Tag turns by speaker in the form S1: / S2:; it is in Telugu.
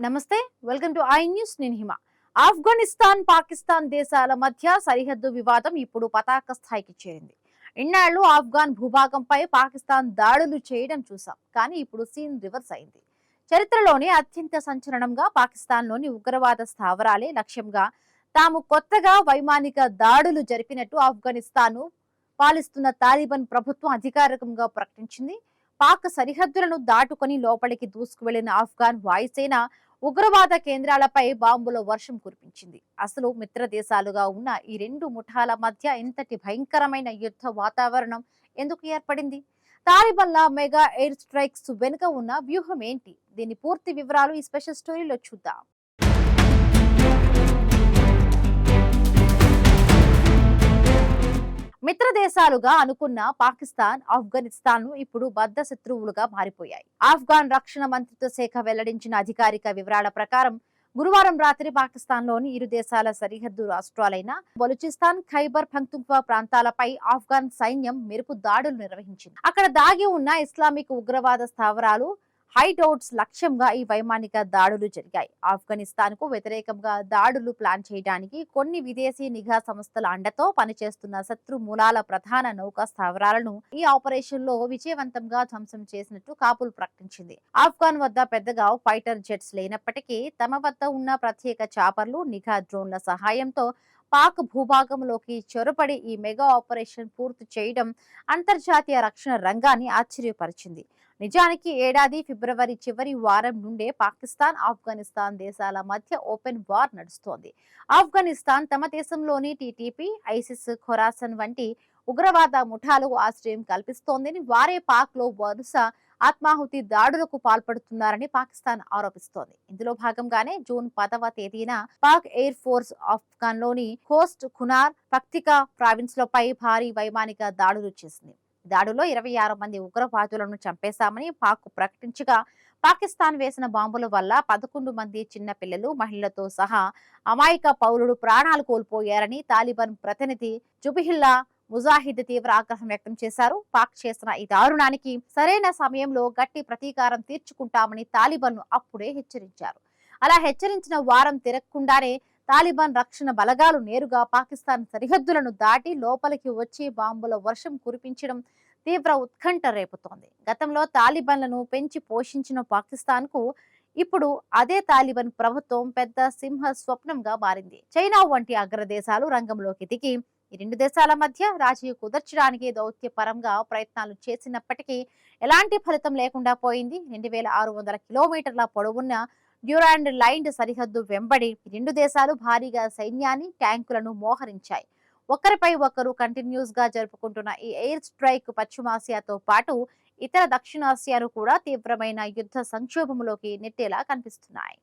S1: నమస్తే, వెల్కమ్ టు ఐ న్యూస్. నేను హిమ. ఆఫ్ఘనిస్తాన్ పాకిస్తాన్ దేశాల మధ్య సరిహద్దు వివాదం ఇప్పుడు పతాక స్థాయికి చేరింది. ఇన్నాళ్లు ఆఫ్ఘాన్ భూభాగంపై పాకిస్తాన్ దాడులు చేయడం చూసాం, కానీ ఇప్పుడు సీన్ రివర్స్ అయింది. చరిత్రలోనే అత్యంత సంచలనంగా పాకిస్తాన్లోని ఉగ్రవాద స్థావరాలే లక్ష్యంగా తాము కొత్తగా వైమానిక దాడులు జరిపినట్టు ఆఫ్ఘనిస్తాన్ పాలిస్తున్న తాలిబాన్ ప్రభుత్వం అధికారికంగా ప్రకటించింది. పాక్ సరిహద్దులను దాటుకొని లోపలికి దూసుకువెళ్లిన ఆఫ్ఘాన్ వాయుసేన ఉగ్రవాద కేంద్రాలపై బాంబుల వర్షం కురిపించింది. అసలు మిత్ర దేశాలుగా ఉన్న ఈ రెండు ముఠాల మధ్య ఇంతటి భయంకరమైన యుద్ధ వాతావరణం ఎందుకు ఏర్పడింది? తాలిబాన్ల మెగా ఎయిర్ స్ట్రైక్స్ వెనుక ఉన్న వ్యూహం ఏంటి? దీని పూర్తి వివరాలు ఈ స్పెషల్ స్టోరీలో చూద్దాం. మిత్ర దేశాలుగా అనుకున్న పాకిస్తాన్, ఆఫ్ఘనిస్తాన్ ఇప్పుడు బద్ధ శత్రువులుగా మారిపోయాయి. ఆఫ్ఘాన్ రక్షణ మంత్రిత్వ శాఖ వెల్లడించిన అధికారిక వివరాల ప్రకారం గురువారం రాత్రి పాకిస్తాన్లోని ఇరు దేశాల సరిహద్దు రాష్ట్రాలైన బలూచిస్తాన్, ఖైబర్ పఖ్తూన్ఖ్వా ప్రాంతాలపై ఆఫ్ఘాన్ సైన్యం మెరుపు దాడులు నిర్వహించింది. అక్కడ దాగి ఉన్న ఇస్లామిక్ ఉగ్రవాద స్థావరాలు, హైడౌట్స్ లక్ష్యంగా ఈ వైమానిక దాడులు జరిగాయి. ఆఫ్ఘనిస్తాన్ కు వ్యతిరేకంగా దాడులు ప్లాన్ చేయడానికి కొన్ని విదేశీ నిఘా సంస్థల అండతో పనిచేస్తున్న శత్రు మూలాల ప్రధాన నౌకా స్థావరాలను ఈ ఆపరేషన్ లో విజయవంతంగా ధ్వంసం చేసినట్టు కాబూల్ ప్రకటించింది. ఆఫ్ఘాన్ వద్ద పెద్దగా ఫైటర్ జెట్స్ లేనప్పటికీ తమ వద్ద ఉన్న ప్రత్యేక చాపర్లు, నిఘా డ్రోన్ల సహాయంతో పాక్ భూభాగంలోకి చొరబడి ఈ మెగా ఆపరేషన్ పూర్తి చేయడం అంతర్జాతీయ రక్షణ రంగాన్ని ఆశ్చర్యపరిచింది. నిజానికి ఏడాది ఫిబ్రవరి చివరి వారం నుండే పాకిస్తాన్, ఆఫ్ఘనిస్తాన్ దేశాల మధ్య ఓపెన్ వార్ నడుస్తోంది. ఆఫ్ఘనిస్తాన్ తమ దేశంలోని టీటీపీ, ఐసిస్, ఖొరాసన్ వంటి ఉగ్రవాద ముఠాలకు ఆశ్రయం కల్పిస్తోందని, వారే పాక్ లో వరుస ఆత్మాహుతి దాడులకు పాల్పడుతున్నారని పాకిస్తాన్ ఆరోపిస్తోంది. ఇందులో భాగంగానే జూన్ 10వ తేదీన పాక్ ఎయిర్ ఫోర్స్ ఆఫ్ఘాన్ లోని కోస్ట్ ఖునార్, పక్తికా ప్రావిన్స్ లపై భారీ వైమానిక దాడులు చేసింది. దాడిలో 26 మంది ఉగ్రవాదులను చంపేశామని పాక్ ప్రకటించగా, పాకిస్తాన్ వేసిన బాంబుల వల్ల 11 మంది చిన్న పిల్లలు, మహిళలతో సహా అమాయక పౌరులు ప్రాణాలు కోల్పోయారని తాలిబాన్ ప్రతినిధి జుబిహుల్లా ముజాహిద్ తీవ్ర ఆగ్రహం వ్యక్తం చేశారు. పాక్ చేసిన ఈ దారుణానికి సరైన సమయంలో గట్టి ప్రతీకారం తీర్చుకుంటామని తాలిబాన్ అప్పుడే హెచ్చరించారు. అలా హెచ్చరించిన వారం తిరగకుండానే తాలిబాన్ రక్షణ బలగాలు నేరుగా పాకిస్తాన్ సరిహద్దులను దాటి లోపలికి వచ్చి బాంబుల వర్షం కురిపించడం తీవ్ర ఉత్కంఠ రేపుతోంది. గతంలో తాలిబాన్లను పెంచి పోషించిన పాకిస్తాన్ కు ఇప్పుడు అదే తాలిబాన్ ప్రభుత్వం పెద్ద సింహ స్వప్నంగా మారింది. చైనా వంటి అగ్రదేశాలు రంగంలోకి దిగి ఈ రెండు దేశాల మధ్య రాజీ కుదర్చడానికి దౌత్యపరంగా ప్రయత్నాలు చేసినప్పటికీ ఎలాంటి ఫలితం లేకుండా పోయింది. 2600 కిలోమీటర్ల పొడవున్న డ్యూరాండ్ లైన్ సరిహద్దు వెంబడి రెండు దేశాలు భారీగా సైన్యాన్ని, ట్యాంకులను మోహరించాయి. ఒకరిపై ఒకరు కంటిన్యూస్ గా జరుపుకుంటున్న ఈ ఎయిర్ స్ట్రైక్ పశ్చిమాసియాతో పాటు ఇతర దక్షిణాసియాను కూడా తీవ్రమైన యుద్ధ సంక్షోభంలోకి నెట్టేలా కనిపిస్తున్నాయి.